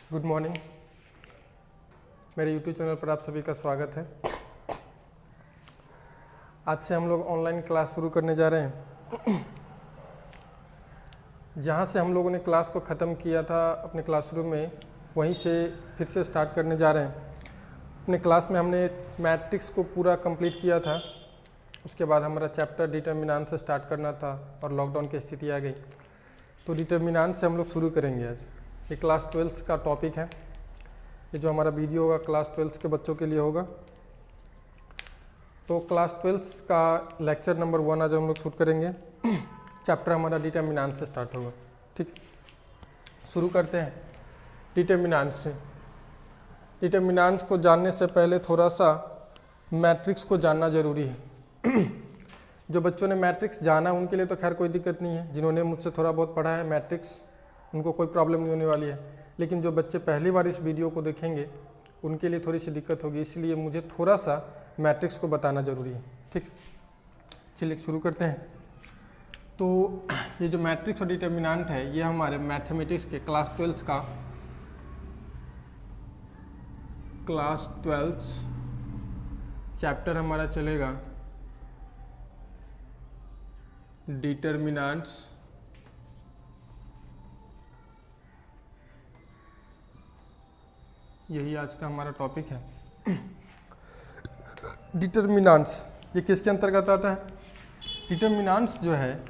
Good morning. मेरे YouTube channel पर आप सभी का स्वागत है। आज से हम लोग ऑनलाइन क्लास शुरू करने जा रहे हैं। जहाँ से हम लोगों ने क्लास को ख़त्म किया था अपने क्लासरूम में, वहीं से फिर से स्टार्ट करने जा रहे हैं। अपने क्लास में हमने मैट्रिक्स को पूरा कंप्लीट किया था। उसके बाद हमारा चैप्टर डिटर्मिनेंट से स्टार्ट करना था और लॉकडाउन की स्थिति आ गई, तो डिटर्मिनेंट से हम लोग शुरू करेंगे। आज ये क्लास 12 का टॉपिक है। ये जो हमारा वीडियो होगा क्लास 12 के बच्चों के लिए होगा। तो क्लास 12 का लेक्चर नंबर 1 आज हम लोग शूट करेंगे। चैप्टर हमारा डिटर्मिनेंट से स्टार्ट होगा। ठीक, शुरू करते हैं डिटर्मिनेंट से। डिटर्मिनेंट्स को जानने से पहले थोड़ा सा मैट्रिक्स को जानना ज़रूरी है। जो बच्चों ने मैट्रिक्स जाना उनके लिए तो खैर कोई दिक्कत नहीं है। जिन्होंने मुझसे थोड़ा बहुत पढ़ा है मैट्रिक्स, उनको कोई प्रॉब्लम नहीं होने वाली है। लेकिन जो बच्चे पहली बार इस वीडियो को देखेंगे उनके लिए थोड़ी सी दिक्कत होगी, इसलिए मुझे थोड़ा सा मैट्रिक्स को बताना ज़रूरी है। ठीक, चलिए शुरू करते हैं। तो ये जो मैट्रिक्स और डिटर्मिनेंट है, ये हमारे मैथमेटिक्स के क्लास 12 चैप्टर हमारा चलेगा डिटर्मिनेंट्स। यही आज का हमारा टॉपिक है। डिटर्मिनेंट्स ये किसके अंतर्गत आता है? डिटर्मिनेंट्स जो है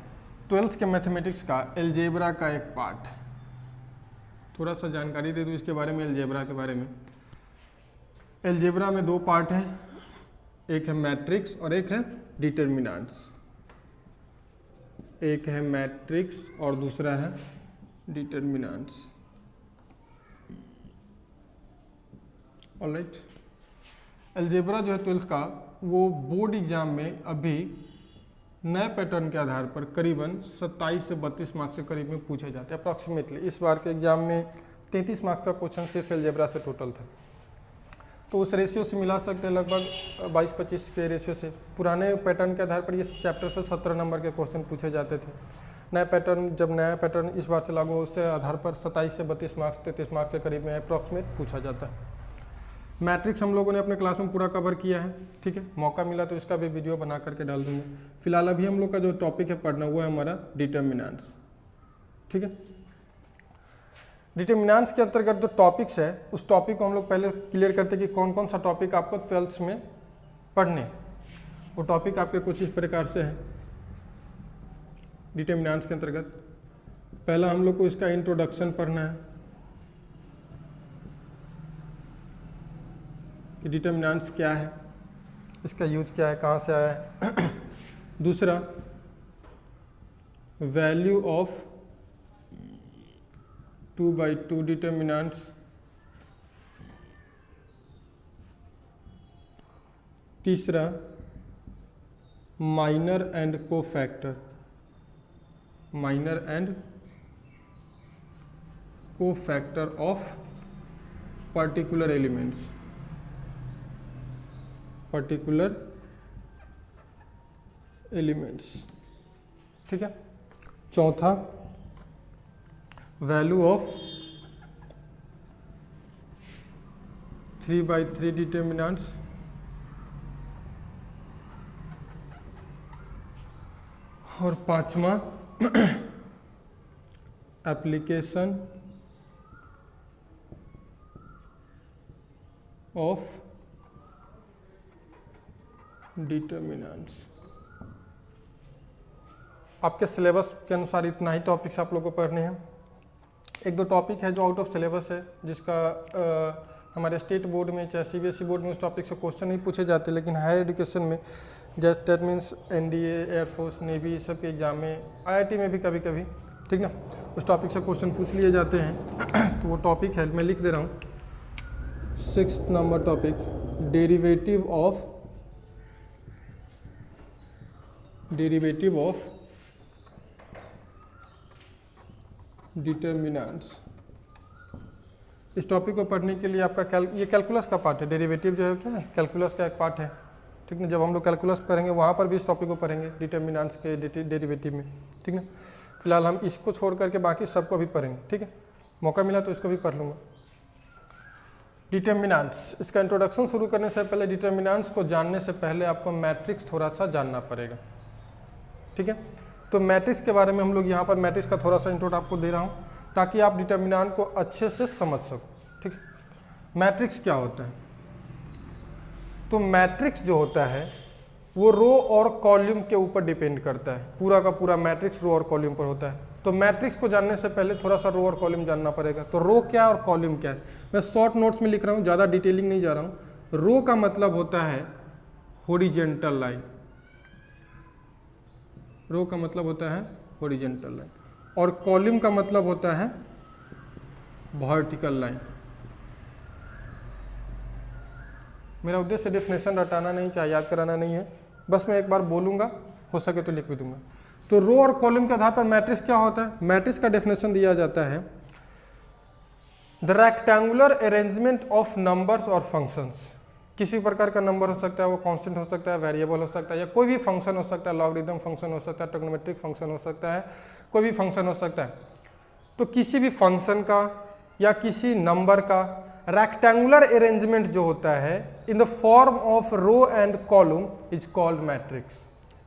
12th के मैथमेटिक्स का अलजेब्रा का एक पार्ट है। थोड़ा सा जानकारी दे दूँ इसके बारे में, अलजेब्रा के बारे में। अलजेब्रा में 2 पार्ट हैं, एक है मैट्रिक्स और एक है डिटर्मिनेंट्स। एक है मैट्रिक्स और दूसरा है डिटर्मिनेंट्स। ऑलराइट, अलजेब्रा जो है 12th का, वो बोर्ड एग्जाम में अभी नए पैटर्न के आधार पर करीबन 27 से 32 मार्क्स के करीब में पूछे जाते हैं अप्रॉक्सीमेटली। इस बार के एग्जाम में 33 मार्क्स का क्वेश्चन सिर्फ अलजेब्रा से टोटल था। तो उस रेशियो से मिला सकते हैं, लगभग 22-25 के रेशियो से। पुराने पैटर्न के आधार पर ये चैप्टर से 17 नंबर के क्वेश्चन पूछे जाते थे। नया पैटर्न, जब नया पैटर्न इस बार से लागू हो, उससे आधार पर 27 से 32 मार्क्स 33 मार्क्स के करीब में अप्रॉक्सीमेट पूछा जाता है। मैट्रिक्स हम लोगों ने अपने क्लास में पूरा कवर किया है। ठीक है, मौका मिला तो इसका भी वीडियो बना करके डाल दूंगा। फिलहाल अभी हम लोग का जो टॉपिक है पढ़ना, वो है हमारा डिटर्मिनेंट्स। ठीक है, डिटर्मिनेंट्स के अंतर्गत जो टॉपिक्स है, उस टॉपिक को हम लोग पहले क्लियर करते हैं कि कौन कौन सा टॉपिक आपको 12th में पढ़ने। वो टॉपिक आपके कुछ इस प्रकार से है डिटर्मिनेंट्स के अंतर्गत। पहला हम लोग को इसका इंट्रोडक्शन पढ़ना है कि डिटर्मिनेंट्स क्या है, इसका यूज क्या है, कहाँ से आया है। दूसरा, वैल्यू ऑफ 2/2 डिटर्मिनेंट्स। तीसरा, minor and cofactor. Minor and cofactor of particular elements. Particular elements. ठीक है। चौथा, वैल्यू ऑफ 3/3 डिटर्मिनेंट्स। और पांचवा, एप्लीकेशन ऑफ डिटर्मिनेंट्स। आपके सिलेबस के अनुसार इतना ही टॉपिक्स आप लोगों को पढ़ने हैं। एक दो टॉपिक है जो आउट ऑफ सिलेबस है, जिसका हमारे स्टेट बोर्ड में चाहे CBSE बोर्ड में उस टॉपिक से क्वेश्चन नहीं पूछे जाते, लेकिन हायर एजुकेशन में that means NDA, air force, navy, सब के एग्जाम में, IIT में भी कभी कभी, ठीक ना, उस टॉपिक से क्वेश्चन पूछ लिए जाते हैं। तो वो टॉपिक है, मैं लिख दे रहा हूँ, 6th number topic, derivative of determinants. इस टॉपिक को पढ़ने के लिए आपका ये कैलकुलस का पार्ट है। डेरिवेटिव जो है क्या है, कैलकुलस का एक पार्ट है। ठीक ना, जब हम लोग कैलकुलस पढ़ेंगे वहाँ पर भी इस टॉपिक को पढ़ेंगे, डिटर्मिनेंट्स के डेरिवेटिव में। ठीक ना, फिलहाल हम इसको छोड़ करके बाकी सबको भी पढ़ेंगे। ठीक है, मौका मिला तो इसको भी पढ़ लूँगा। डिटर्मिनेंट्स, इसका इंट्रोडक्शन शुरू करने से पहले डिटर्मिनेंट्स को जानने से पहले आपको मैट्रिक्स थोड़ा सा जानना पड़ेगा, ठीक है। तो मैट्रिक्स के बारे में हम लोग यहाँ पर मैट्रिक्स का थोड़ा सा इंट्रोड आपको दे रहा हूँ ताकि आप डिटर्मिनेंट को अच्छे से समझ सको, ठीक है। मैट्रिक्स क्या होता है? तो मैट्रिक्स जो होता है वो रो और कॉलम के ऊपर डिपेंड करता है, पूरा का पूरा मैट्रिक्स रो और कॉलम पर होता है। तो मैट्रिक्स को जानने से पहले थोड़ा सा रो और कॉलम जानना पड़ेगा। तो रो क्या और कॉलम क्या है, मैं शॉर्ट नोट्स में लिख रहा हूँ, ज़्यादा डिटेलिंग नहीं जा रहा हूँ। रो का मतलब होता है हॉरिजॉन्टल लाइन, रो का मतलब होता है हॉरिजॉन्टल लाइन, और कॉलम का मतलब होता है वर्टिकल लाइन। मेरा उद्देश्य डेफिनेशन रटाना नहीं चाहिए, याद कराना नहीं है, बस मैं एक बार बोलूँगा, हो सके तो लिख भी दूंगा। तो रो और कॉलम के आधार पर मैट्रिक्स क्या होता है? मैट्रिक्स का डेफिनेशन दिया जाता है the rectangular arrangement of numbers और फंक्शंस। किसी प्रकार का नंबर हो सकता है, वो कांस्टेंट हो सकता है, वेरिएबल हो सकता है, या कोई भी फंक्शन हो सकता है, लॉगरिथम फंक्शन हो सकता है, ट्रिग्नोमेट्रिक फंक्शन हो सकता है, कोई भी फंक्शन हो सकता है। तो किसी भी फंक्शन का या किसी नंबर का रेक्टेंगुलर अरेंजमेंट जो होता है in the form of row and column is called matrix.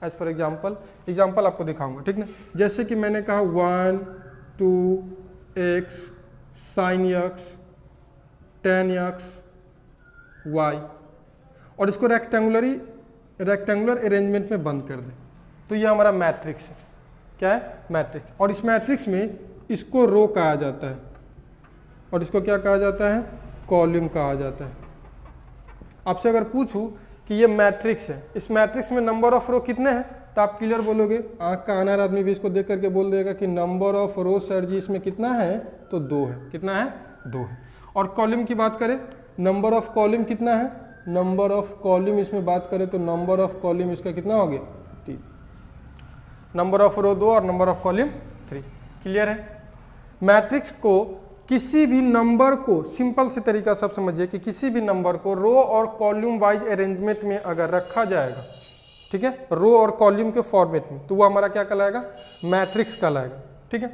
As for example आपको दिखाऊंगा, ठीक ना। जैसे कि मैंने कहा 1 2 x sin x tan x y, और इसको रेक्टेंगुलर अरेंजमेंट में बंद कर दें, तो ये हमारा मैट्रिक्स है। क्या है? मैट्रिक्स। और इस मैट्रिक्स में इसको रो कहा जाता है और इसको क्या कहा जाता है? कॉलम कहा जाता है। आपसे अगर पूछूं कि ये मैट्रिक्स है, इस मैट्रिक्स में नंबर ऑफ रो कितने हैं, तो आप क्लियर बोलोगे, आंख का अनार आदमी भी इसको देख करके बोल देगा कि नंबर ऑफ रो सर जी इसमें कितना है, तो 2 है। कितना है? 2 है। और कॉलम की बात करें, नंबर ऑफ कॉलम कितना है? नंबर ऑफ कॉलम इसमें बात करें तो नंबर ऑफ कॉलम इसका कितना हो गया? 3। नंबर ऑफ रो 2 और नंबर ऑफ कॉलम 3। क्लियर है? मैट्रिक्स को किसी भी नंबर को, सिंपल से तरीका सब समझिए कि किसी भी नंबर को रो और कॉलम वाइज अरेंजमेंट में अगर रखा जाएगा, ठीक है, रो और कॉलम के फॉर्मेट में, तो वो हमारा क्या कहलाएगा? मैट्रिक्स कहलाएगा, ठीक है।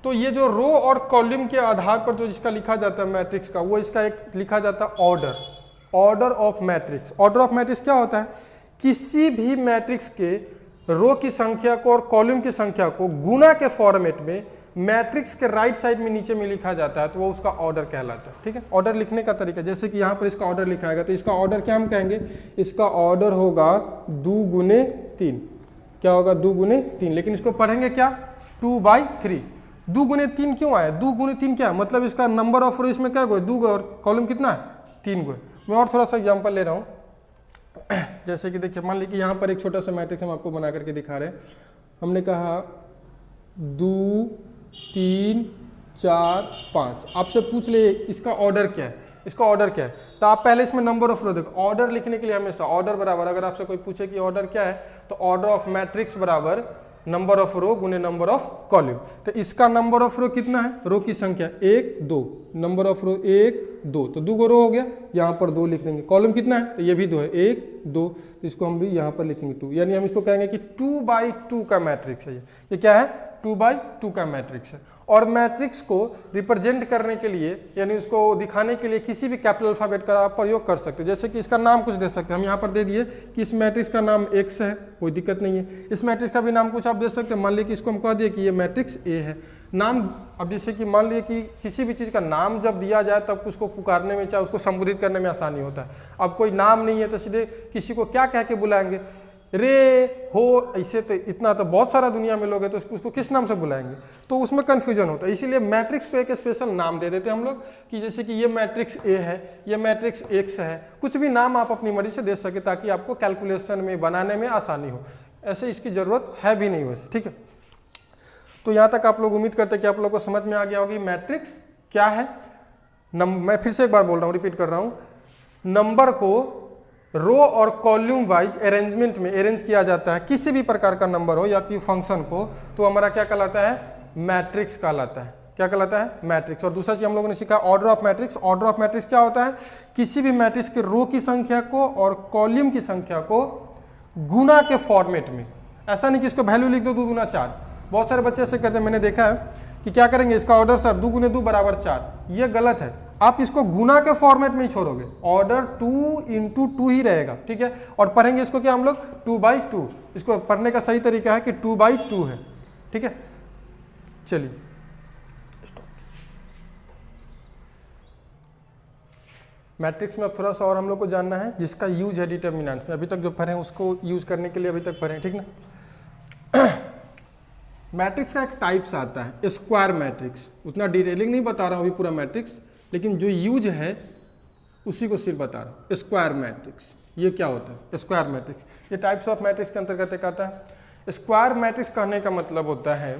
तो ये जो रो और कॉलम के आधार पर जो जिसका लिखा जाता है मैट्रिक्स का, वो इसका एक लिखा जाता है order of matrix. Order of matrix क्या होता है? किसी भी मैट्रिक्स के रो की संख्या को और कॉलम की संख्या को गुना के फॉर्मेट में मैट्रिक्स के राइट साइड में नीचे में लिखा जाता है, तो वो उसका ऑर्डर कहलाता है, ठीक है। ऑर्डर लिखने का तरीका, जैसे कि यहाँ पर इसका ऑर्डर लिखाएगा, तो इसका ऑर्डर क्या हम कहेंगे? इसका ऑर्डर होगा 2 गुने 3। क्या होगा? 2 गुने 3। लेकिन इसको पढ़ेंगे क्या? 2/3। 2 गुने 3 क्यों आया? 2 गुने 3 क्या मतलब इसका नंबर ऑफ रो इसमें क्या गो? 2 और कॉलम कितना है? 3 गो। मैं और थोड़ा सा एग्जाम्पल ले रहा हूँ। जैसे कि देखिए, मान लीजिए यहाँ पर एक छोटा सा मैट्रिक्स हम आपको बना करके दिखा रहे हैं। हमने कहा 2 3 4 5। आपसे पूछ ले इसका ऑर्डर क्या है, इसका ऑर्डर क्या है, तो आप पहले इसमें नंबर ऑफ रो देखो। ऑर्डर लिखने के लिए हमेशा ऑर्डर बराबर, अगर आपसे कोई पूछे कि ऑर्डर क्या है, तो ऑर्डर ऑफ मैट्रिक्स बराबर नंबर ऑफ रो गुने नंबर ऑफ कॉलम। तो इसका नंबर ऑफ रो कितना है? रो की संख्या 1 2, नंबर ऑफ रो 1 2, तो 2 रो हो गया, यहाँ पर 2 लिख देंगे। कॉलम कितना है? तो ये भी 2 है, 1 2, इसको हम भी यहाँ पर लिखेंगे 2, यानी हम इसको कहेंगे कि 2/2 का मैट्रिक्स है। ये क्या है? 2/2 का मैट्रिक्स है। और मैट्रिक्स को रिप्रेजेंट करने के लिए, यानी उसको दिखाने के लिए किसी भी कैपिटल अल्फाबेट का आप प्रयोग कर सकते हो। जैसे कि इसका नाम कुछ दे सकते हैं, हम यहाँ पर दे दिए कि इस मैट्रिक्स का नाम X है, कोई दिक्कत नहीं है। इस मैट्रिक्स का भी नाम कुछ आप दे सकते हैं, मान लीजिए कि इसको हम कह दिए कि ये मैट्रिक्स A है। नाम, अब जैसे कि मान लीजिए कि किसी भी चीज़ का नाम जब दिया जाए तब उसको पुकारने में, चाहे उसको संबोधित करने में आसानी होता है। अब कोई नाम नहीं है तो सीधे किसी को क्या कह के बुलाएंगे? रे हो, ऐसे तो इतना तो बहुत सारा दुनिया में लोग है, तो उसको किस नाम से बुलाएंगे? तो उसमें कंफ्यूजन होता है। इसीलिए मैट्रिक्स को एक स्पेशल नाम दे देते हैं हम लोग, कि जैसे कि ये मैट्रिक्स ए है, ये मैट्रिक्स X है, कुछ भी नाम आप अपनी मर्जी से दे सके ताकि आपको कैलकुलेशन में बनाने में आसानी हो। ऐसे इसकी जरूरत है भी नहीं वैसे, ठीक है। तो यहाँ तक आप लोग उम्मीद करते हैं कि आप लोग को समझ में आ गया होगी मैट्रिक्स क्या है। मैं फिर से एक बार बोल रहा हूँ, रिपीट कर रहा हूँ, नंबर को रो और कॉलम वाइज अरेंजमेंट में अरेंज किया जाता है, किसी भी प्रकार का नंबर हो या कि फंक्शन को, तो हमारा क्या कहलाता है? मैट्रिक्स कहलाता है। क्या कहलाता है? मैट्रिक्स। और दूसरा चीज हम लोगों ने सीखा order of matrix. Order of matrix क्या होता है? किसी भी मैट्रिक्स के रो की संख्या को और कॉलम की संख्या को गुना के फॉर्मेट में। ऐसा नहीं कि इसको वैल्यू लिख दो 2 गुना 4। बहुत सारे बच्चे ऐसे कहते हैं, मैंने देखा है कि क्या करेंगे, इसका ऑर्डर सर 2 गुने 2 बराबर 4। ये गलत है। आप इसको गुना के फॉर्मेट में ही छोड़ोगे, ऑर्डर 2 into 2 ही रहेगा, ठीक है। और पढ़ेंगे इसको क्या हम लोग 2/2, इसको पढ़ने का सही तरीका है कि 2/2 है, ठीक है। चलिए मैट्रिक्स में अब थोड़ा सा और हम लोग को जानना है जिसका यूज है डिटर्मिनेंट्स में। अभी तक जो पढ़े हैं उसको यूज करने के लिए अभी तक पढ़े, ठीक ना। मैट्रिक्स का एक टाइप्स आता है स्क्वायर मैट्रिक्स, उतना डिटेलिंग नहीं बता रहा हूँ अभी पूरा मैट्रिक्स, लेकिन जो यूज है उसी को सिर्फ बता रहा हूँ। स्क्वायर मैट्रिक्स ये क्या होता है? स्क्वायर मैट्रिक्स ये टाइप्स ऑफ मैट्रिक्स के अंतर्गत एक आता है। स्क्वायर मैट्रिक्स कहने का मतलब होता है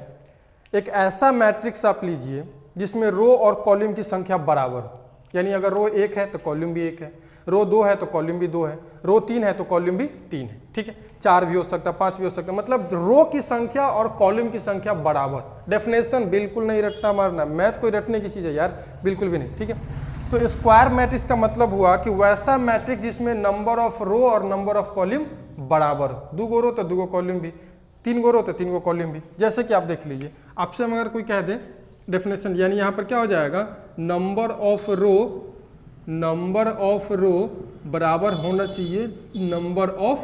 एक ऐसा मैट्रिक्स आप लीजिए जिसमें रो और कॉलम की संख्या बराबर हो, यानी अगर रो 1 है तो कॉलम भी 1 है, रो 2 है तो कॉलम भी 2 है, रो 3 है तो कॉलम भी 3 है, ठीक है। 4 भी हो सकता है, 5 भी हो सकता है, मतलब रो की संख्या और कॉलम की संख्या बराबर। डेफिनेशन बिल्कुल नहीं रटना मारना, मैथ कोई रटने की चीज़ है यार, बिल्कुल भी नहीं, ठीक है। तो स्क्वायर मैट्रिक्स का मतलब हुआ कि वैसा मैट्रिक्स जिसमें नंबर ऑफ रो और नंबर ऑफ कॉलम बराबर हो। 2 गो रो तो 2 गो कॉलम भी, 3 गो रो तो 3 गो कॉलम भी। जैसे कि आप देख लीजिए, आपसे हम अगर कोई कह दे डेफिनेशन, यानी यहाँ पर क्या हो जाएगा, नंबर ऑफ रो बराबर होना चाहिए नंबर ऑफ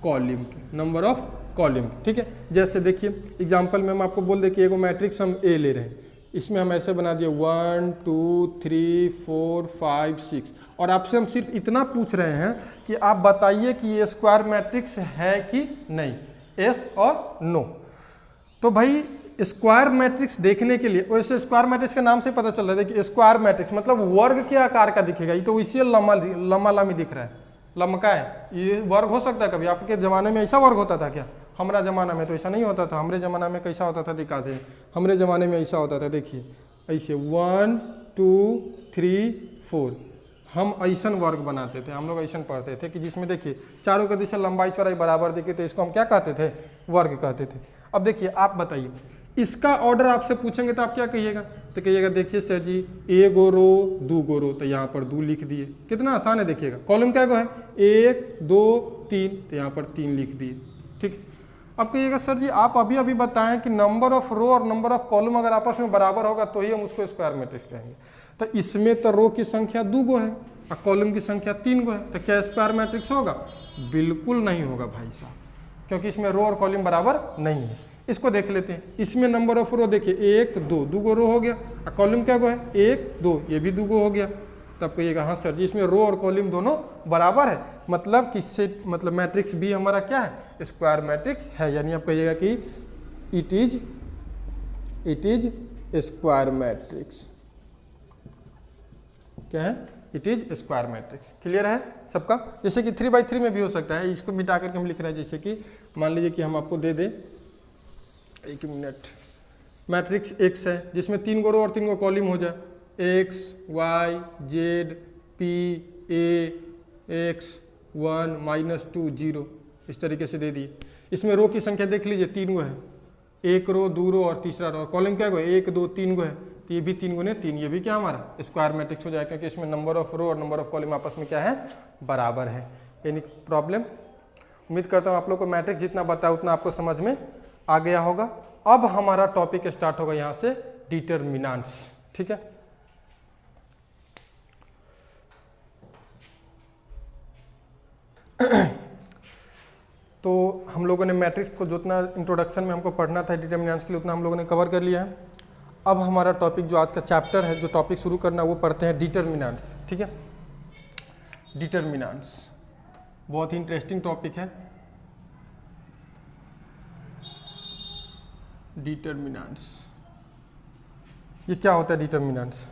कॉलम के, नंबर ऑफ कॉलम, ठीक है। जैसे देखिए एग्जांपल में हम आपको बोल दे कि एगो मैट्रिक्स हम ए ले रहे हैं, इसमें हम ऐसे बना दिए 1 2 3 4 5 6, और आपसे हम सिर्फ इतना पूछ रहे हैं कि आप बताइए कि ये स्क्वायर मैट्रिक्स है कि नहीं, यस और नो। तो भाई स्क्वायर मैट्रिक्स देखने के लिए, वैसे स्क्वायर मैट्रिक्स के नाम से पता चल रहा है कि स्क्वायर मैट्रिक्स मतलब वर्ग के आकार का दिखेगा। ये तो इसी लम्बा लामी दिख रहा है, लमका है, ये वर्ग हो सकता है कभी। आपके ज़माने में ऐसा वर्ग होता था क्या? हमारा ज़माना में तो ऐसा नहीं होता था। हमारे ज़माना में कैसा होता था दिखाते हैं, हमारे ज़माने में ऐसा होता था, देखिए ऐसे 1 2 3 4, हम ऐसा वर्ग बनाते थे, हम लोग ऐसा पढ़ते थे कि जिसमें देखिए चारों के दिशा लंबाई चौड़ाई बराबर दिखे, तो इसको हम क्या कहते थे? वर्ग कहते थे। अब देखिए आप बताइए, इसका ऑर्डर आपसे पूछेंगे तो आप क्या कहिएगा? तो कहिएगा देखिए सर जी 1 गो रो 2 गो रो, तो यहाँ पर 2 लिख दिए, कितना आसान है। देखिएगा कॉलम क्या गो है, 1 2 3, तो यहाँ पर 3 लिख दिए, ठीक। अब कहिएगा सर जी आप अभी अभी बताएं कि नंबर ऑफ रो और नंबर ऑफ कॉलम अगर आपस में बराबर होगा तो ही हम उसको स्क्वायर मैट्रिक्स कहेंगे। तो इसमें तो रो की संख्या 2 गो है और कॉलम की संख्या 3 गो है, तो क्या स्क्वायर मैट्रिक्स होगा? बिल्कुल नहीं होगा भाई साहब, क्योंकि इसमें रो और कॉलम बराबर नहीं है। इसको देख लेते हैं, इसमें नंबर ऑफ रो देखिए 1 2, 2 गो रो हो गया, और कॉलम क्या गो है 1 2, ये भी 2 गो हो गया। तब कहिएगा हाँ सर जी इसमें रो और कॉलम दोनों बराबर है, मतलब किससे, मतलब मैट्रिक्स बी हमारा क्या है? स्क्वायर मैट्रिक्स है। यानी आप कहिएगा कि इट इज स्क्वायर मैट्रिक्स। क्या है? It is square matrix. Clear है सबका? जैसे कि 3/3 में भी हो सकता है, इसको मिटा करके हम लिख रहे हैं। जैसे कि मान लीजिए कि हम आपको दे दें, एक मिनट, मैट्रिक्स एक्स है जिसमें 3 गो रो और 3 गो कॉलम हो जाए, x y z p a x 1 -2 0, इस तरीके से दे दिए। इसमें रो की संख्या देख लीजिए 3 गो है, 1 रो 2 रो और तीसरा रो, और कॉलम क्या गो है 1 2 3 गो है, तो ये भी 3 गुने 3, ये भी क्या हमारा स्क्वायर मैट्रिक्स हो जाएगा, क्योंकि इसमें नंबर ऑफ रो और नंबर ऑफ कॉलम आपस में क्या है? बराबर है। यानी प्रॉब्लम, उम्मीद करता हूँ आप लोग को मैट्रिक्स जितना बताया उतना आपको समझ में आ गया होगा। अब हमारा टॉपिक स्टार्ट होगा यहाँ से डिटरमिनेंट्स, ठीक है। तो हम लोगों ने मैट्रिक्स को जितना इंट्रोडक्शन में हमको पढ़ना था डिटरमिनेंट्स के लिए उतना हम लोगों ने कवर कर लिया है। अब हमारा टॉपिक जो आज का चैप्टर है, जो टॉपिक शुरू करना है वो पढ़ते हैं डिटरमिनेंट्स, ठीक है। डिटरमिनेंट्स बहुत ही इंटरेस्टिंग टॉपिक है। डिटरमिनेंट्स, ये क्या होता है डिटरमिनेंट्स?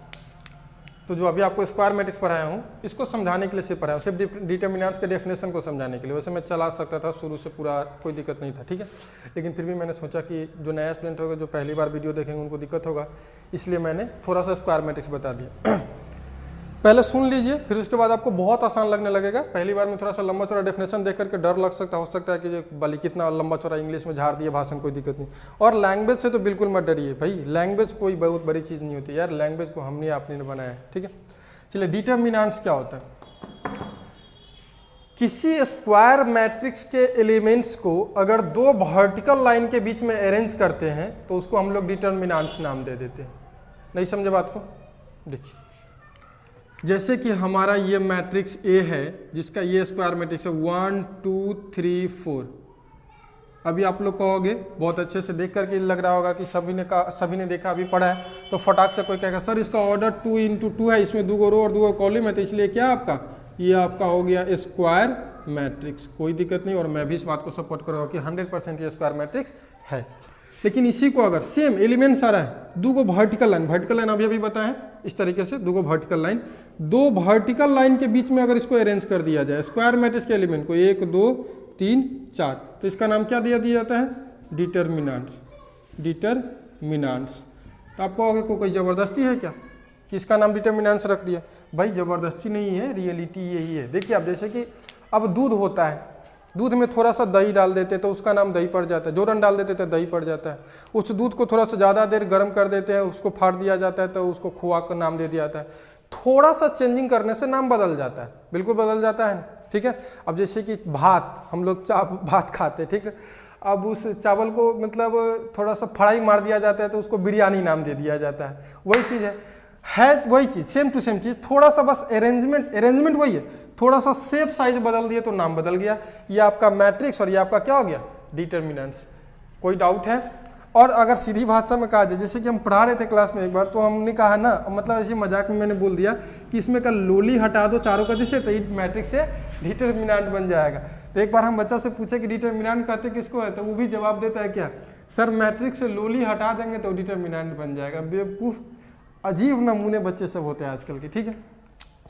तो जो अभी आपको स्क्वायर मैट्रिक्स पढ़ाया हूँ इसको समझाने के लिए सिर्फ पढ़ाया हूँ, सिर्फ डिटरमिनेंट्स के डेफिनेशन को समझाने के लिए। वैसे मैं चला सकता था शुरू से पूरा, कोई दिक्कत नहीं था, ठीक है। लेकिन फिर भी मैंने सोचा कि जो नया स्टूडेंट होगा, जो पहली बार वीडियो देखेंगे उनको दिक्कत होगा, इसलिए मैंने थोड़ा सा स्क्वायर मैट्रिक्स बता दिया। पहले सुन लीजिए, फिर उसके बाद आपको बहुत आसान लगने लगेगा। पहली बार में थोड़ा सा लंबा चौड़ा डेफिनेशन देख करके डर लग सकता, हो सकता है कि ये बाली कितना लंबा चौड़ा इंग्लिश में झाड़ दिया भाषण, कोई दिक्कत नहीं। और लैंग्वेज से तो बिल्कुल मत डरिए भाई, लैंग्वेज कोई बहुत बड़ी चीज़ नहीं होती यार, लैंग्वेज को हमने आपने बनाया है, ठीक है। चलिए डिटरमिनेंट्स क्या होता है? किसी स्क्वायर मैट्रिक्स के एलिमेंट्स को अगर 2 वर्टिकल लाइन के बीच में अरेंज करते हैं तो उसको हम लोग डिटरमिनेंट्स नाम दे देते हैं। नहीं समझे बात को? देखिए जैसे कि हमारा ये मैट्रिक्स ए है जिसका ये स्क्वायर मैट्रिक्स है 1 2 3 4। अभी आप लोग कहोगे बहुत अच्छे से देख करके लग रहा होगा कि सभी ने देखा अभी पढ़ा है, तो फटाक से कोई कहेगा सर इसका ऑर्डर 2 × 2 है, इसमें 2 रो और 2 कॉलम है, तो इसलिए क्या आपका ये आपका हो गया स्क्वायर मैट्रिक्स। कोई दिक्कत नहीं, और मैं भी इस बात को सपोर्ट करूँगा कि 100% ये स्क्वायर मैट्रिक्स है। लेकिन इसी को अगर सेम एलिमेंट्स आ रहा है, 2 वर्टिकल लाइन अभी बताएं इस तरीके से, 2 वर्टिकल लाइन, 2 वर्टिकल लाइन के बीच में अगर इसको अरेंज कर दिया जाए स्क्वायर मैट्रिक्स के एलिमेंट को 1 2 3 4, तो इसका नाम क्या दिया जाता है? डिटरमिनेंट्स। डिटरमिनेंट्स। तो आप कहोगे कोई ज़बरदस्ती है क्या कि इसका नाम डिटरमिनेंट्स रख दिया? भाई ज़बरदस्ती नहीं है, रियलिटी यही है। देखिए आप जैसे कि अब दूध होता है, दूध में थोड़ा सा दही डाल देते तो उसका नाम दही पड़ जाता है, जोरन डाल देते तो दही पड़ जाता है। उस दूध को थोड़ा सा ज़्यादा देर गर्म कर देते हैं, उसको फाड़ दिया जाता है तो उसको खोआ का नाम दे दिया जाता है। थोड़ा सा चेंजिंग करने से नाम बदल जाता है, बिल्कुल बदल जाता है, ठीक है। अब जैसे कि भात, हम लोग भात खाते हैं, ठीक है, अब उस चावल को मतलब थोड़ा सा फ्राई मार दिया जाता है तो उसको बिरयानी नाम दे दिया जाता है। वही चीज़ है वही चीज़, सेम टू सेम चीज़, थोड़ा सा बस अरेंजमेंट वही है, थोड़ा सा शेप साइज बदल दिए तो नाम बदल गया। ये आपका मैट्रिक्स और ये आपका क्या हो गया? डिटरमिनेंट्स। कोई डाउट है? और अगर सीधी भाषा में कहा जाए, जैसे कि हम पढ़ा रहे थे क्लास में एक बार, तो हमने कहा ना, मतलब ऐसे मजाक में मैंने बोल दिया कि इसमें का लोली हटा दो चारों का दिशे तो ये मैट्रिक्स से डिटरमिनेंट बन जाएगा। तो एक बार हम बच्चा से पूछे कि डिटरमिनेंट कहते किसको है, तो वो भी जवाब देता है क्या? सर मैट्रिक्स से लोली हटा देंगे तो डिटरमिनेंट बन जाएगा। बेवकूफ़ अजीब नमूने बच्चे सब होते हैं आजकल के, ठीक है।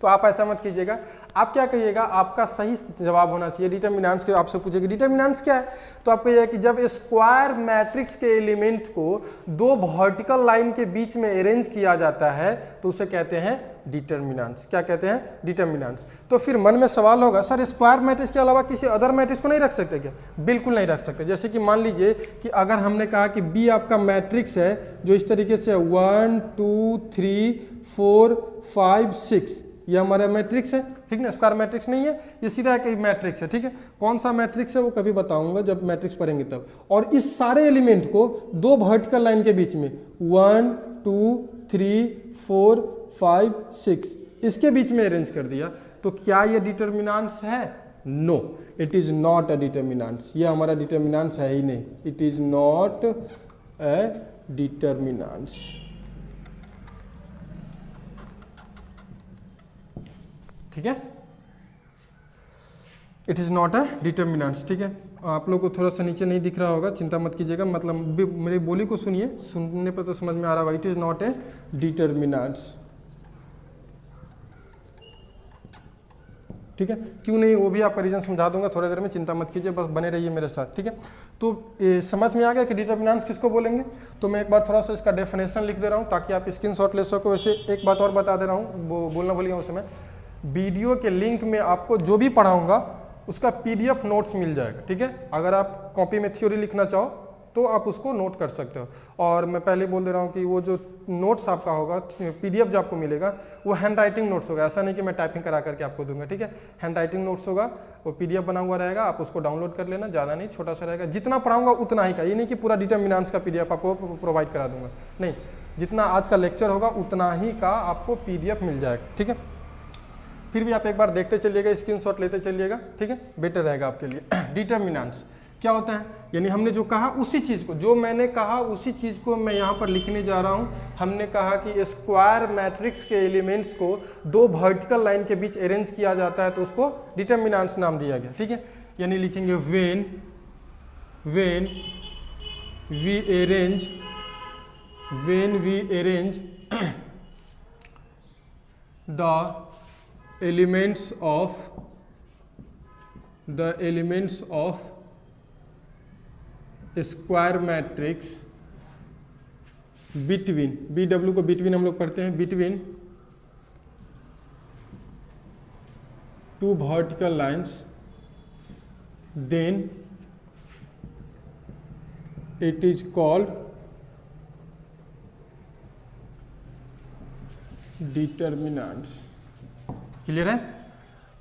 तो आप ऐसा मत कीजिएगा, आप क्या कहिएगा, आपका सही जवाब होना चाहिए। डिटरमिनेंट्स के आपसे पूछेगा डिटरमिनेंट्स क्या है, तो आप कहिएगा कि जब स्क्वायर मैट्रिक्स के एलिमेंट को 2 वर्टिकल लाइन के बीच में अरेंज किया जाता है तो उसे कहते हैं डिटरमिनेंट्स। क्या कहते हैं? डिटरमिनेंट्स। तो फिर मन में सवाल होगा, सर स्क्वायर मैट्रिक्स के अलावा किसी अदर मैट्रिक्स को नहीं रख सकते क्या? बिल्कुल नहीं रख सकते। जैसे कि मान लीजिए कि अगर हमने कहा कि बी आपका मैट्रिक्स है जो इस तरीके से 1 2 3 4 5 6, ये हमारा मैट्रिक्स है, ठीक ना, स्क्वायर मैट्रिक्स नहीं है, ये सीधा एक मैट्रिक्स है, ठीक है। कौन सा मैट्रिक्स है वो कभी बताऊंगा जब मैट्रिक्स पढ़ेंगे तब। और इस सारे एलिमेंट को 2 वर्टिकल लाइन के बीच में 1 2 3 4 5 6 इसके बीच में अरेंज कर दिया, तो क्या ये डिटरमिनेंट्स है? No, it is not a determinants. ये हमारा डिटरमिनेंट्स है ही नहीं, it is not a determinants. ठीक है, it is not a determinants, ठीक है। आप लोग को थोड़ा सा नीचे नहीं दिख रहा होगा, चिंता मत कीजिएगा, मतलब मेरी बोली को सुनिए, सुनने पर तो समझ में आ रहा होगा। It is not a determinants, ठीक है। क्यों नहीं, वो भी आपका रीजन समझा दूंगा थोड़ी देर में, चिंता मत कीजिए, बस बने रहिए मेरे साथ, ठीक है। तो समझ में आ गया कि डिटरमिनेंट्स किसको बोलेंगे। तो मैं एक बार थोड़ा सा इसका डेफिनेशन लिख दे रहा हूँ ताकि आप स्क्रीनशॉट ले सको। वैसे एक बात और बता दे रहा हूँ, वो बोलना भूल गया उस समय, वीडियो के लिंक में आपको जो भी पढ़ाऊंगा उसका PDF नोट्स मिल जाएगा, ठीक है। अगर आप कॉपी में थ्योरी लिखना चाहो तो आप उसको नोट कर सकते हो। और मैं पहले बोल दे रहा हूँ कि वो जो नोट्स आपका होगा, PDF जो आपको मिलेगा वो हैंड राइटिंग नोट्स होगा, ऐसा नहीं कि मैं टाइपिंग करा करके आपको दूंगा, ठीक है। हैंड राइटिंग नोट्स होगा, वो PDF बना हुआ रहेगा, आप उसको डाउनलोड कर लेना, ज़्यादा नहीं, छोटा सा रहेगा। जितना पढ़ाऊंगा उतना ही का, ये नहीं कि पूरा डिटरमिनेंट्स का PDF आपको प्रोवाइड करा दूंगा, नहीं, जितना आज का लेक्चर होगा उतना ही का आपको PDF मिल जाएगा, ठीक है। फिर भी आप एक बार देखते चलिएगा, स्क्रीनशॉट लेते चलिएगा, ठीक है, बेटर रहेगा आपके लिए। डिटरमिनेंट्स क्या होता है, यानी हमने जो कहा उसी चीज़ को, जो मैंने कहा उसी चीज़ को मैं यहाँ पर लिखने जा रहा हूँ। हमने कहा कि स्क्वायर मैट्रिक्स के एलिमेंट्स को 2 वर्टिकल लाइन के बीच अरेंज किया जाता है तो उसको डिटरमिनेंट्स नाम दिया गया, ठीक है। यानी लिखेंगे when we arrange the elements of square matrix between, BW को between हम लोग पढ़ते हैं, between 2 vertical lines, then it is called determinants। Clear है?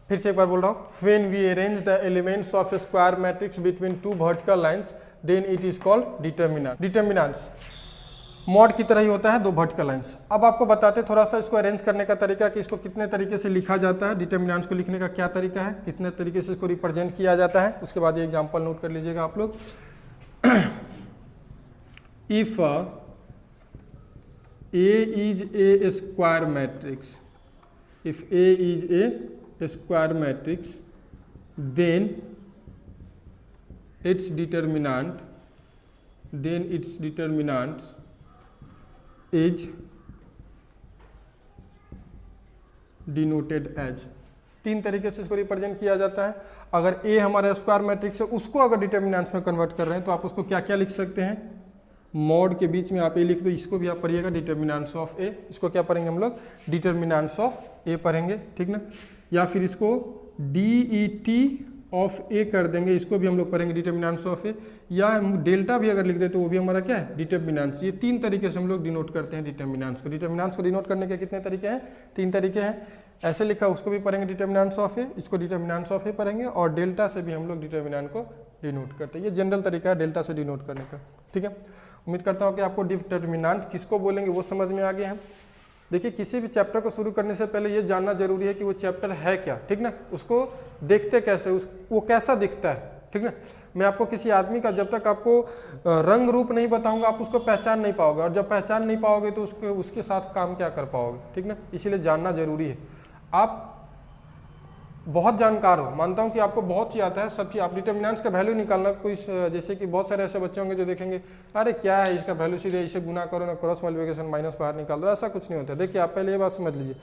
फिर से एक बार बोल रहा हूँ, when we arrange the elements of a square matrix between 2 vertical lines then it is called determinant. Determinants mod की तरह ही होता है, 2 वर्टिकल लाइंस। अब आपको बताते थोड़ा सा इसको अरेंज करने का तरीका कि इसको कितने तरीके से लिखा जाता है, डिटर्मिनेंट्स को लिखने का क्या तरीका है, कितने तरीके से इसको रिप्रेजेंट किया जाता है। उसके बाद ये एग्जांपल नोट कर लीजिएगा आप लोग। If A is a square matrix, if A is a square matrix, then its determinant is denoted as। 3 तरीके से इसको रिप्रेजेंट किया जाता है। अगर A हमारा स्क्वायर मैट्रिक्स है, उसको अगर डिटर्मिनेंट्स में कन्वर्ट कर रहे हैं तो आप उसको क्या क्या लिख सकते हैं, मॉड के बीच में आप ए लिख दो, इसको भी आप पढ़िएगा डिटर्मिनेंट्स ऑफ ए। इसको क्या पढ़ेंगे हम लोग, डिटर्मिनेंट्स ऑफ ए पढ़ेंगे, ठीक ना। या फिर इसको DET ऑफ ए कर देंगे, इसको भी हम लोग पढ़ेंगे डिटर्मिनेंट्स ऑफ ए। या हम डेल्टा भी अगर लिख दे तो वो भी हमारा क्या है, डिटर्मिनेंट्स। ये 3 तरीके से हम लोग डिनोट करते हैं डिटर्मिनेंट्स को। डिटर्मिनेंट्स को डिनोट करने के कितने तरीके हैं, 3 तरीके हैं। ऐसे लिखा उसको भी पढ़ेंगे डिटर्मिनेंट्स ऑफ ए, इसको डिटर्मिनेंट्स ऑफ ए पढ़ेंगे, और डेल्टा से भी हम लोग डिटर्मिनेंट को डिनोट करते हैं। ये जनरल तरीका है डेल्टा से डिनोट करने का, ठीक है। उम्मीद करता हूँ कि आपको डिटर्मिनेंट किसको बोलेंगे वो समझ में आ गया है। देखिए, किसी भी चैप्टर को शुरू करने से पहले ये जानना जरूरी है कि वो चैप्टर है क्या, ठीक ना। उसको देखते कैसे, वो कैसा दिखता है, ठीक ना। मैं आपको किसी आदमी का जब तक आपको रंग रूप नहीं बताऊंगा आप उसको पहचान नहीं पाओगे, और जब पहचान नहीं पाओगे तो उसके साथ काम क्या कर पाओगे, ठीक ना। इसीलिए जानना जरूरी है। आप बहुत जानकार हो, मानता हूं कि आपको बहुत ही आता है सब चीज। आप डिटर्मिनेंट्स का वैल्यू निकालना, कोई जैसे कि बहुत सारे ऐसे बच्चे होंगे जो देखेंगे अरे क्या है इसका वैल्यू, सीधे इसे गुना करो ना, क्रॉस मल्टीप्लिकेशन माइनस बाहर निकाल दो, ऐसा कुछ नहीं होता। देखिए, आप पहले ये बात समझ लीजिए,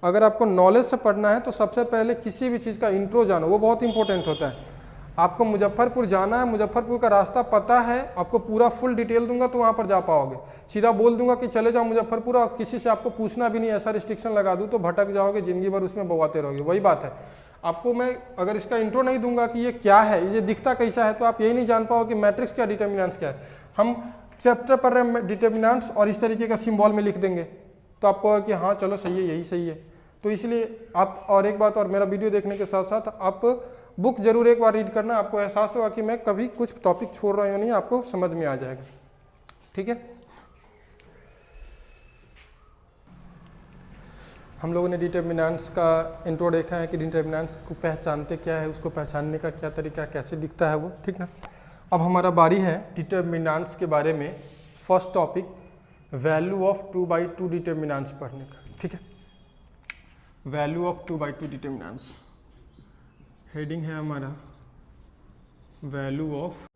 अगर आपको नॉलेज से पढ़ना है तो सबसे पहले किसी भी चीज़ का इंट्रो जानो, वो बहुत इंपॉर्टेंट होता है। आपको मुजफ्फरपुर जाना है, मुजफ्फरपुर का रास्ता पता है, आपको पूरा फुल डिटेल दूंगा तो वहाँ पर जा पाओगे। सीधा बोल दूंगा कि चले जाओ मुजफ्फरपुर और किसी से आपको पूछना भी नहीं, ऐसा रिस्ट्रिक्शन लगा दूँ तो भटक जाओगे, जिंदगी भर उसमें बवाते रहोगे। वही बात है, आपको मैं अगर इसका इंट्रो नहीं दूंगा कि ये क्या है, ये दिखता कैसा है, तो आप यही नहीं जान पाओगे कि मैट्रिक्स क्या, डिटर्मिनेंट्स क्या है। हम चैप्टर पढ़ रहे हैं डिटर्मिनेंट्स और इस तरीके का सिंबल में लिख देंगे तो आपको कहोगे कि हाँ चलो सही है, यही सही है। तो इसलिए आप, और एक बात और, मेरा वीडियो देखने के साथ साथ आप बुक जरूर एक बार रीड करना, आपको एहसास होगा कि मैं कभी कुछ टॉपिक छोड़ रहा हूँ नहीं, आपको समझ में आ जाएगा, ठीक है। हम लोगों ने डिटर्मिनेंट्स का इंट्रो देखा है कि डिटर्मिनेंट्स को पहचानते क्या है, उसको पहचानने का क्या तरीका, कैसे दिखता है वो, ठीक ना। अब हमारा बारी है डिटर्मिनेंट्स के बारे में first topic, value of 2/2 determinants पढ़ने का, ठीक है। वैल्यू ऑफ 2/2 डिटर्मिनेंट्स, हेडिंग है हमारा वैल्यू ऑफ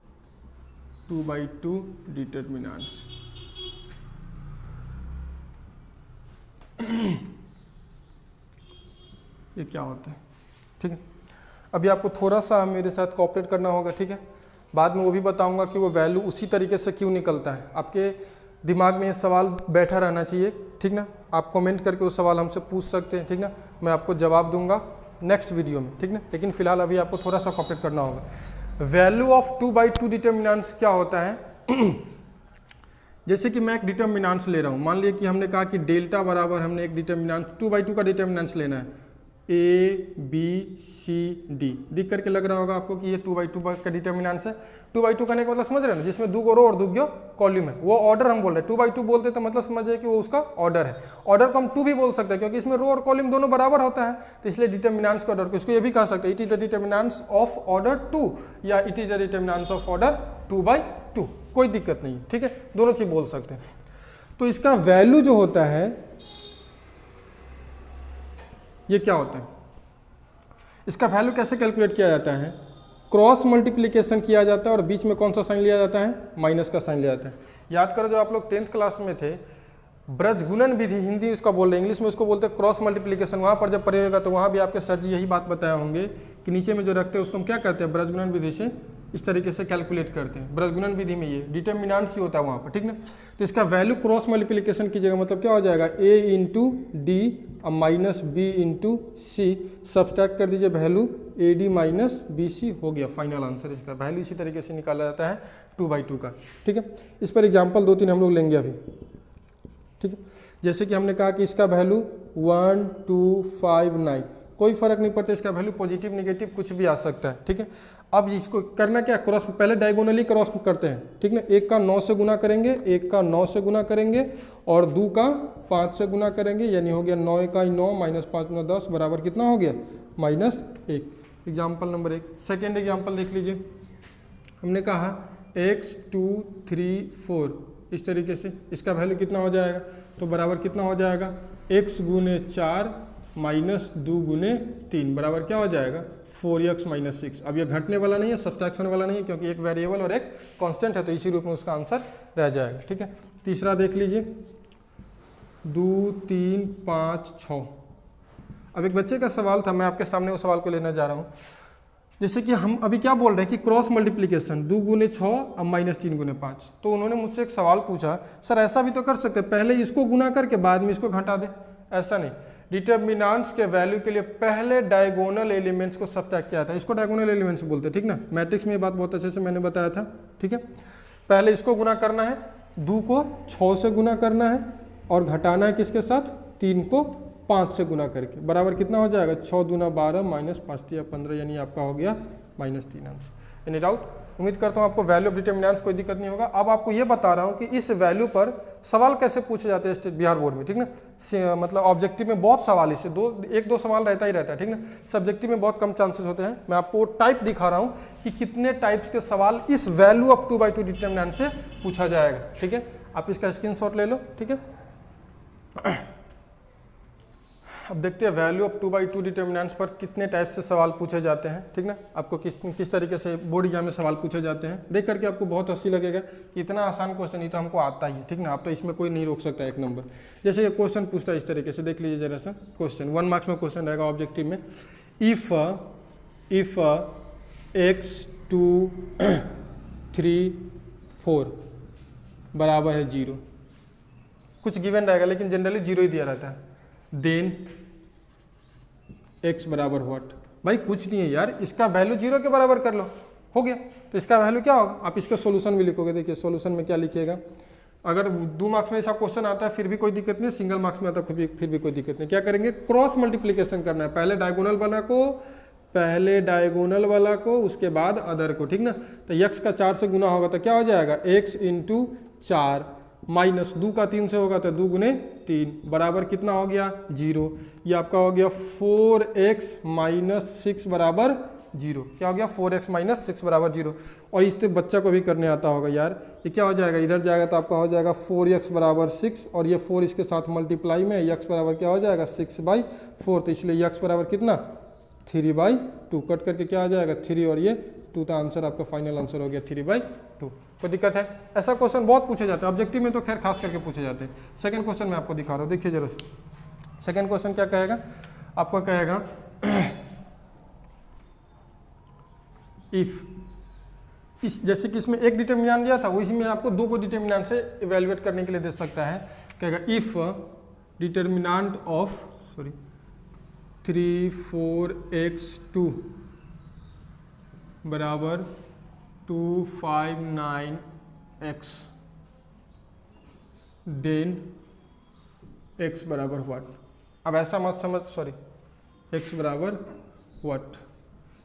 2/2 डिटर्मिनेंट्स। ये क्या होता है, ठीक है। अभी आपको थोड़ा सा मेरे साथ कोऑपरेट करना होगा, ठीक है। बाद में वो भी बताऊंगा कि वो वैल्यू उसी तरीके से क्यों निकलता है। आपके दिमाग में ये सवाल बैठा रहना चाहिए, ठीक ना। आप कमेंट करके वो सवाल हमसे पूछ सकते हैं, ठीक ना। मैं आपको जवाब दूंगा नेक्स्ट वीडियो में, ठीक ना। लेकिन फिलहाल अभी आपको थोड़ा सा कोऑपरेट करना होगा। वैल्यू ऑफ 2/2 डिटर्मिनेंट्स क्या होता है। जैसे कि मैं एक डिटर्मिनेंट्स ले रहा हूँ, मान लिया कि हमने कहा कि डेल्टा बराबर, हमने एक डिटर्मिनेंट 2/2 का डिटर्मिनेंट्स लेना है, ABCD। दिख करके लग रहा होगा आपको कि ये 2/2 का डिटर्मिनेंट्स है। 2/2 करने का मतलब समझ रहे हैं ना, जिसमें 2 रो और 2 कॉलम है, वो ऑर्डर हम बोल रहे हैं। 2/2 बोलते तो मतलब समझिए कि वो उसका ऑर्डर है। ऑर्डर को हम 2 भी बोल सकते हैं क्योंकि इसमें रो और कॉलम दोनों बराबर होता है, तो इसलिए डिटर्मिनेंट्स के ऑर्डर को इसको ये भी कह सकते हैं, it is the determinants of order 2 या it is the determinants of order 2/2, कोई दिक्कत नहीं है, ठीक है। दोनों चीज बोल सकते हैं। तो इसका वैल्यू जो होता है ये क्या होता है, इसका वैल्यू कैसे कैलकुलेट किया जाता है, क्रॉस मल्टीप्लिकेशन किया जाता है और बीच में कौन सा साइन लिया जाता है, माइनस का साइन लिया जाता है। याद करो जब आप लोग 10th क्लास में थे, ब्रजगुणन विधि, हिंदी उसका बोल रहे हैं, इंग्लिश में उसको बोलते हैं क्रॉस मल्टीप्लिकेशन। वहाँ पर जब पढ़िएगा तो वहाँ भी आपके सर जी यही बात बताए होंगे कि नीचे में जो रखते हैं उसको हम क्या करते हैं, ब्रजगुणन विधि से इस तरीके से कैलकुलेट करते हैं। ब्रजगुणन विधि में ये डिटर्मिनेंट्स ही होता है वहाँ पर, ठीक ना। तो इसका वैल्यू क्रॉस मल्टीप्लिकेशन कीजिएगा, मतलब क्या हो जाएगा, A into d minus B into c, subtract कर दीजिए वैल्यू AD माइनस BC, हो गया फाइनल आंसर। इसका वैल्यू इसी तरीके से निकाला जाता है 2/2 का, ठीक है। इस पर एग्जाम्पल 2-3 हम लोग लेंगे अभी, ठीक है। जैसे कि हमने कहा कि इसका वैल्यू 1259, कोई फर्क नहीं पड़ता, इसका वैल्यू पॉजिटिव नेगेटिव कुछ भी आ सकता है, ठीक है। अब इसको करना क्या, क्रॉस, पहले डायगोनली क्रॉस करते हैं, ठीक ना। 1 का 9 से गुना करेंगे, 1 का 9 से गुना करेंगे और 2 का 5 से गुना करेंगे, यानी हो गया 9 का 9 माइनस 5 9 10 बराबर कितना हो गया -1। Example number 1। सेकेंड एग्जाम्पल देख लीजिए, हमने कहा x 2 3 4 इस तरीके से, इसका वैल्यू कितना हो जाएगा, तो बराबर कितना हो जाएगा x गुने 4 माइनस 2 गुने 3 बराबर क्या हो जाएगा 4x माइनस 6। अब ये घटने वाला नहीं है, सब्ट्रैक्शन वाला नहीं है, क्योंकि एक वेरिएबल और एक कांस्टेंट है, तो इसी रूप में उसका आंसर रह जाएगा, ठीक है। तीसरा देख लीजिए 2 3 5 6। अब एक बच्चे का सवाल था, मैं आपके सामने वो सवाल को लेने जा रहा हूँ। जैसे कि हम अभी क्या बोल रहे हैं कि क्रॉस मल्टीप्लीकेशन 2 गुने 6 अब माइनस 3 गुने 5, तो उन्होंने मुझसे एक सवाल पूछा, सर ऐसा भी तो कर सकते हैं, पहले इसको गुना करके बाद में इसको घटा दे। ऐसा नहीं, डिटर्मिनेंट्स के वैल्यू के लिए पहले डायगोनल एलिमेंट्स को सब्ट्रैक्ट किया था, इसको डायगोनल एलिमेंट्स बोलते हैं, ठीक ना। मैट्रिक्स में ये बात बहुत अच्छे से मैंने बताया था, ठीक है। पहले इसको गुना करना है, 2 को 6 से गुना करना है और घटाना है किसके साथ, 3 को 5 से गुना करके, बराबर कितना हो जाएगा 6 दूना 12 माइनस 5 3 15, यानी आपका हो गया -3 आंसर। Any doubt? उम्मीद करता हूँ आपको वैल्यू ऑफ डिटर्मिनेंट्स कोई दिक्कत नहीं होगा। अब आपको ये बता रहा हूँ कि इस वैल्यू पर सवाल कैसे पूछे जाते हैं स्टेट बिहार बोर्ड में, ठीक ना। मतलब ऑब्जेक्टिव में बहुत सवाल इससे एक दो सवाल रहता ही रहता है, ठीक ना। सब्जेक्टिव में बहुत कम चांसेस होते हैं। मैं आपको टाइप दिखा रहा हूँ कि कितने टाइप्स के सवाल इस वैल्यू ऑफ 2/2 डिटर्मिनेंट से पूछा जाएगा, ठीक है। आप इसका स्क्रीनशॉट ले लो, ठीक है। अब देखते हैं वैल्यू ऑफ 2/2 डिटर्मिनेंट्स पर कितने टाइप से सवाल पूछे जाते हैं, ठीक ना। आपको किस तरीके से बोर्ड एग्जाम में सवाल पूछे जाते हैं, देख करके आपको बहुत हंसी लगेगा कि इतना आसान क्वेश्चन ही तो हमको आता ही है, ठीक ना। आप तो इसमें कोई नहीं रोक सकता 1 नंबर। जैसे ये क्वेश्चन पूछता है इस तरीके से, देख लीजिए जरा सा क्वेश्चन, 1 मार्क्स में क्वेश्चन रहेगा ऑब्जेक्टिव में। इफ x 2 3 4 बराबर है 0, कुछ गिवन रहेगा लेकिन जनरली 0 ही दिया रहता है, देन x बराबर व्हाट। भाई कुछ नहीं है यार, इसका वैल्यू 0 के बराबर कर लो, हो गया। तो इसका वैल्यू क्या होगा, आप इसका सॉल्यूशन भी लिखोगे। देखिए सॉल्यूशन में क्या लिखिएगा, अगर 2 मार्क्स में ऐसा क्वेश्चन आता है फिर भी कोई दिक्कत नहीं, सिंगल मार्क्स में आता है फिर भी कोई दिक्कत नहीं। क्या करेंगे, क्रॉस मल्टीप्लीकेशन करना है, पहले डायगोनल वाला को उसके बाद अदर को, ठीक ना। तो x का 4 से गुना होगा तो क्या हो जाएगा x इंटू 4 माइनस 2 का 3 से होगा तो 2 गुने 3 बराबर कितना हो गया 0। ये आपका हो गया 4x माइनस 6 बराबर 0। क्या हो गया 4x माइनस 6 बराबर 0। और इस तो बच्चा को भी करने आता होगा यार, ये क्या हो जाएगा, इधर जाएगा तो आपका हो जाएगा 4x बराबर 6 और ये 4 इसके साथ मल्टीप्लाई में x बराबर क्या हो जाएगा 6/4, तो इसलिए x बराबर कितना 3/2, कट करके क्या आ जाएगा 3 और ये 2 का आंसर आपका फाइनल आंसर हो गया 3/2। कोई दिक्कत है? ऐसा क्वेश्चन बहुत पूछे जाते हैं, ऑब्जेक्टिव में तो खैर खास करके पूछे जाते हैं। सेकंड क्वेश्चन मैं आपको दिखा रहा हूँ, देखिए जरा से। सेकंड क्वेश्चन क्या कहेगा, आपका कहेगा इफ इस जैसे कि इसमें एक डिटर्मिनेंट दिया था, उसी में आपको 2 को डिटर्मिनेंट से इवेल्युएट करने के लिए दे सकता है। कहेगा इफ डिटर्मिनेंट ऑफ 3 4x2 बराबर 259x, देन x बराबर व्हाट। अब ऐसा मत समझ, x बराबर व्हाट,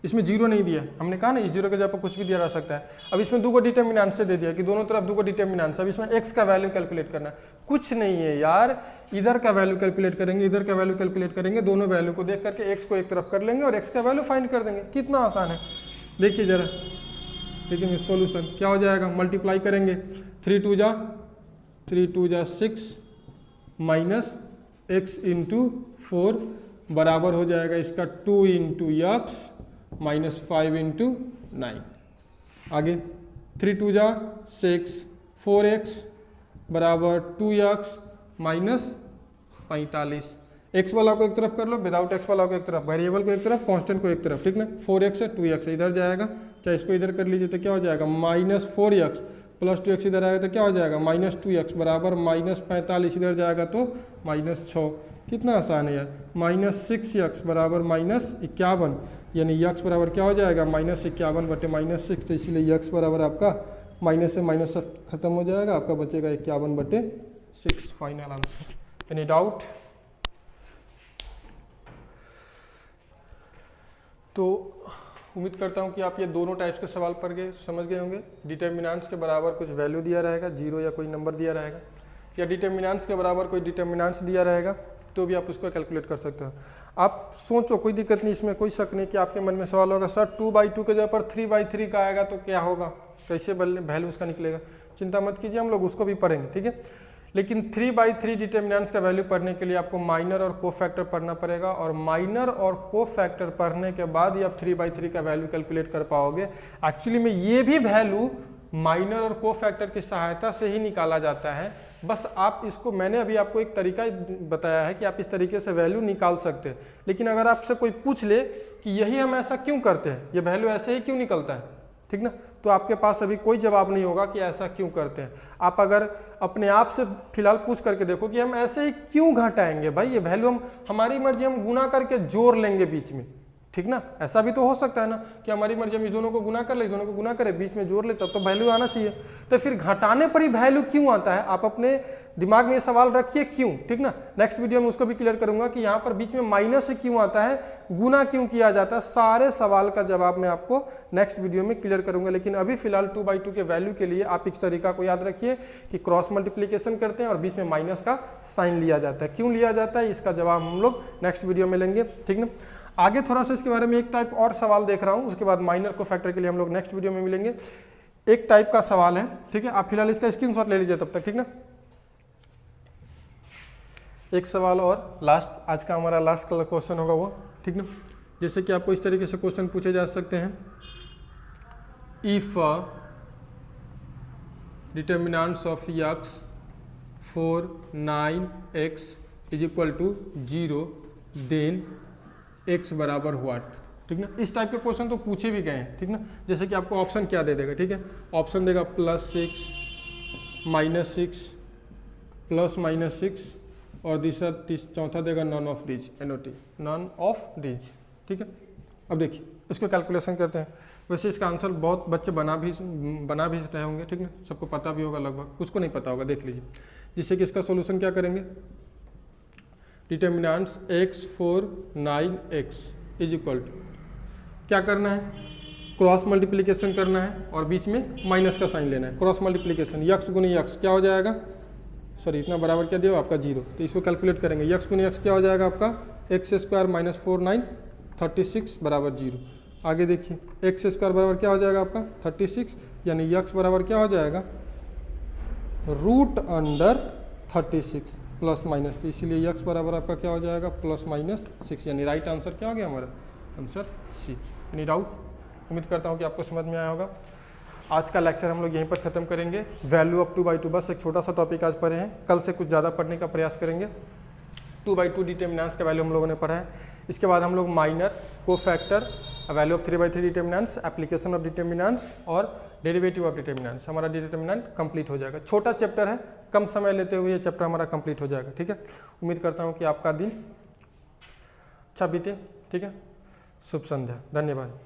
इसमें 0 नहीं दिया, हमने कहा ना इस 0 के जगह पर कुछ भी दिया जा सकता है। अब इसमें 2 को डिटर्मिनेंट से दे दिया कि दोनों तरफ 2 को डिटर्मिनेंट से, अब इसमें x का वैल्यू कैलकुलेट करना है। कुछ नहीं है यार, इधर का वैल्यू कैलकुलेट करेंगे, इधर का वैल्यू कैलकुलेट करेंगे, दोनों वैल्यू को देख करके x को एक तरफ कर लेंगे और x का वैल्यू फाइंड कर देंगे। कितना आसान है, देखिए जरा, देखिए सॉल्यूशन क्या हो जाएगा, मल्टीप्लाई करेंगे 3 2 जा 6 माइनस x इंटू 4 बराबर हो जाएगा इसका 2 इंटू x माइनस 5 इंटू 9। आगे 3 2 जा 6 4x बराबर 2x माइनस 45। x वाला को एक तरफ कर लो, विदाउट x वाला को एक तरफ, वेरिएबल को एक तरफ, कांस्टेंट को एक तरफ, ठीक ना। 4x है 2x इधर जाएगा, चाहे इसको इधर कर लीजिए तो क्या हो जाएगा माइनस 4x प्लस 2x इधर आएगा तो क्या हो जाएगा माइनस 2x बराबर माइनस 45 इधर जाएगा तो माइनस 6। कितना आसान है यार, माइनस 6x बराबर माइनस 51, यानी x बराबर क्या हो जाएगा माइनस 51 बटे माइनस 6, तो इसलिए x बराबर आपका माइनस से माइनस खत्म हो जाएगा, आपका बचेगा 51 बटे 6 फाइनल आंसर। Any doubt? तो उम्मीद करता हूँ कि आप ये दोनों टाइप्स के सवाल पढ़ गए, समझ गए होंगे। डिटर्मिनेंट्स के बराबर कुछ वैल्यू दिया रहेगा, 0 या कोई नंबर दिया रहेगा, या डिटर्मिनेंट्स के बराबर कोई डिटर्मिनेंट्स दिया रहेगा, तो भी आप उसको कैलकुलेट कर सकते हो। आप सोचो, कोई दिक्कत नहीं, इसमें कोई शक नहीं कि आपके मन में सवाल होगा सर 2/2 के जगह पर 3/3 का आएगा तो क्या होगा, कैसे वैल्यू उसका निकलेगा। चिंता मत कीजिए, हम लोग उसको भी पढ़ेंगे, ठीक है। लेकिन 3/3 डिटर्मिनेंट्स का वैल्यू पढ़ने के लिए आपको माइनर और कोफैक्टर पढ़ना पड़ेगा, और माइनर और कोफैक्टर पढ़ने के बाद ही आप 3/3 का वैल्यू कैलकुलेट कर पाओगे। एक्चुअली में ये भी वैल्यू माइनर और कोफैक्टर की सहायता से ही निकाला जाता है। बस आप इसको, मैंने अभी आपको एक तरीका बताया है कि आप इस तरीके से वैल्यू निकाल सकते हैं। लेकिन अगर आपसे कोई पूछ ले कि यही हम ऐसा क्यों करते हैं, ये वैल्यू ऐसे ही क्यों निकलता है, ठीक ना, तो आपके पास अभी कोई जवाब नहीं होगा कि ऐसा क्यों करते हैं। आप अगर अपने आप से फिलहाल पूछ करके देखो कि हम ऐसे ही क्यों घटाएंगे, भाई ये वैल्यू हम हमारी मर्जी हम गुना करके जोड़ लेंगे बीच में, ठीक ना, ऐसा भी तो हो सकता है ना कि हमारी मर्जी हम इस दोनों को गुना कर ले, इस दोनों को गुना करें, बीच में जोड़ ले, तब तो वैल्यू आना चाहिए। तो फिर घटाने पर ही वैल्यू क्यों आता है, आप अपने दिमाग में ये सवाल रखिए क्यों, ठीक ना। नेक्स्ट वीडियो में उसको भी क्लियर करूंगा कि यहाँ पर बीच में माइनस से क्यों आता है, गुना क्यों किया जाता है, सारे सवाल का जवाब मैं आपको नेक्स्ट वीडियो में क्लियर करूंगा। लेकिन अभी फिलहाल 2/2 के वैल्यू के लिए आप इस तरीका को याद रखिए कि क्रॉस मल्टीप्लीकेशन करते हैं और बीच में माइनस का साइन लिया जाता है। क्यों लिया जाता है, इसका जवाब हम लोग नेक्स्ट वीडियो में लेंगे, ठीक ना। आगे थोड़ा सा इसके बारे में एक टाइप और सवाल देख रहा हूं, उसके बाद माइनर को फैक्टर के लिए हम लोग नेक्स्ट वीडियो में मिलेंगे। एक टाइप का सवाल है, ठीक है, आप फिलहाल इसका स्क्रीनशॉट ले लीजिए तब तक, ठीक ना। एक सवाल और लास्ट, आज का हमारा लास्ट क्वेश्चन होगा वो, ठीक ना। जैसे कि आपको इस तरीके से क्वेश्चन पूछे जा सकते हैं, if determinants of x 4 9x is equal to 0 then x बराबर व्हाट, ठीक ना। इस टाइप के क्वेश्चन तो पूछे भी गए हैं, ठीक ना। जैसे कि आपको ऑप्शन क्या दे देगा, ठीक है, ऑप्शन देगा +6 -6 +-6 और चौथा देगा none of these, NOT, none of these, ठीक है। अब देखिए इसको कैलकुलेशन करते हैं। वैसे इसका आंसर बहुत बच्चे बना भी रहे होंगे, ठीक ना, सबको पता भी होगा लगभग, कुछ को नहीं पता होगा, देख लीजिए। जिससे कि इसका सोल्यूशन क्या करेंगे, determinants x 4 9x is equal to, क्या करना है, क्रॉस मल्टीप्लिकेशन करना है और बीच में माइनस का साइन लेना है। क्रॉस मल्टीप्लिकेशन x गुनी x क्या हो जाएगा, सॉरी इतना बराबर क्या दिया आपका 0, तो इसको कैलकुलेट करेंगे। x गुनी x क्या हो जाएगा आपका x² - 4 9 36 बराबर 0। आगे देखिए x² बराबर क्या हो जाएगा आपका 36, यानी x बराबर क्या हो जाएगा √36 +-, तो इसीलिए x बराबर आपका क्या हो जाएगा +-6, यानी राइट आंसर क्या हो गया हमारा, आंसर सी। एनी डाउट, उम्मीद करता हूँ कि आपको समझ में आया होगा। आज का लेक्चर हम लोग यहीं पर खत्म करेंगे। वैल्यू ऑफ 2/2, बस एक छोटा सा टॉपिक आज पढ़े हैं, कल से कुछ ज़्यादा पढ़ने का प्रयास करेंगे। 2/2 डिटर्मिनेंट्स का वैल्यू हम लोगों ने पढ़ा है। इसके बाद हम लोग minor, cofactor, value of 3/3 determinants, application of determinants और डेरिवेटिव ऑफ डिटर्मिनेंट्स, हमारा डिटर्मिनेंट कंप्लीट हो जाएगा। छोटा चैप्टर है, कम समय लेते हुए ये चैप्टर हमारा कंप्लीट हो जाएगा, ठीक है। उम्मीद करता हूँ कि आपका दिन अच्छा बीते, ठीक है। शुभ संध्या, धन्यवाद।